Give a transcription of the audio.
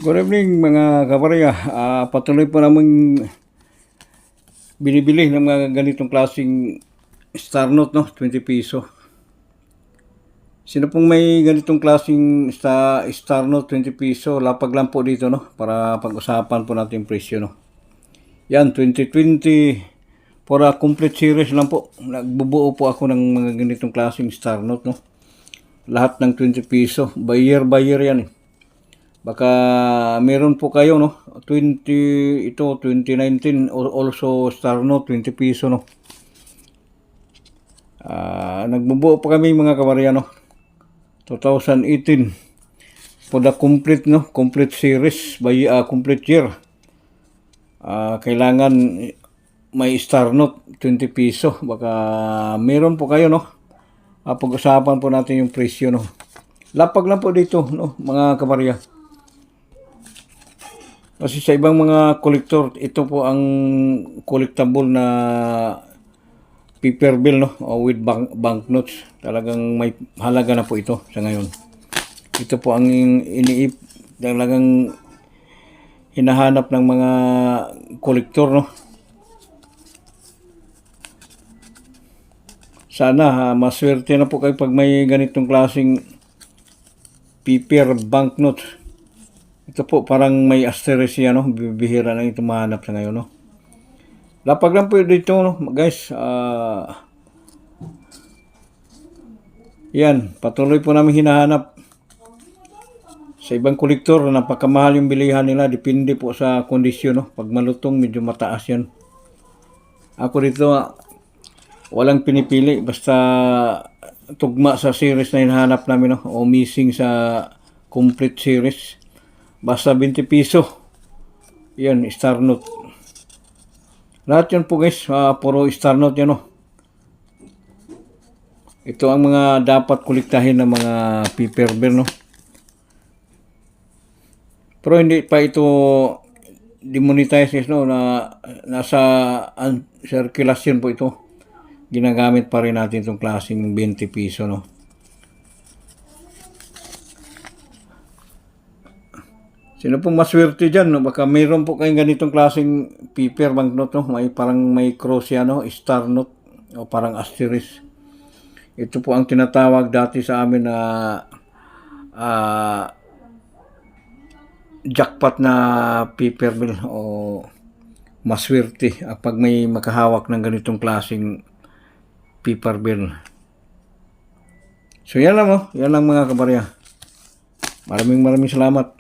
Good evening mga kabarya. Patuloy po namin binibili ng mga ganitong klaseng Star Note, no? 20 piso. Sino pong may ganitong klaseng Star Note 20 piso, lapag lang po dito, no? Para pag-usapan po natin yung presyo, no? Yan, 2020 for a complete series lang po. Nagbubuo po ako ng mga ganitong klaseng Star Note, no? Lahat ng 20 piso. By year yan, eh. Baka meron po kayo, no? 2019 also Star Note 20 piso, no? Nagbubuo pa kami mga kabarya, no? 2018 for the complete, no? Complete series by complete year. Kailangan may Star Note 20 piso. Baka meron po kayo, no? Pag-usapan po natin yung presyo, no? Lapag lang po dito, no? Mga kabarya. Kasi sa ibang mga collector, ito po ang collectible na paper bill, no? With banknotes. Talagang may halaga na po ito sa ngayon. Ito po ang talagang hinahanap ng mga collector, no? Sana maswerte na po kayo pag may ganitong klaseng paper banknotes. Ito po parang may asterisk yan, no? Bibihira na ito mahanap sa ngayon, no? Lapag lang po dito, no? Guys, yan, patuloy po namin hinahanap. Sa ibang kolektor, napakamahal yung bilihan nila. Depende po sa kondisyon, no? Pag malutong, medyo mataas yan. Ako dito, walang pinipili. Basta tugma sa series na hinahanap namin, no? O missing sa complete series. Basta 20 piso. Yan, Star Note. Lahat yan po guys, puro Star Note yan, no? Ito ang mga dapat kolektahin ng mga paper bill, no? Pero hindi pa ito demonetize, no? Nasa circulation po ito. Ginagamit pa rin natin itong klaseng 20 piso, no? Sino pong maswerte dyan, no? Baka mayroon po kayong ganitong klaseng paper banknote, no? Parang may cross yan, no? Star Note o parang asterisk. Ito po ang tinatawag dati sa amin na jackpot na paper bill o maswerte pag may makahawak ng ganitong klaseng paper bill. So yan lang, no? Yan lang mga kabarya. Maraming salamat.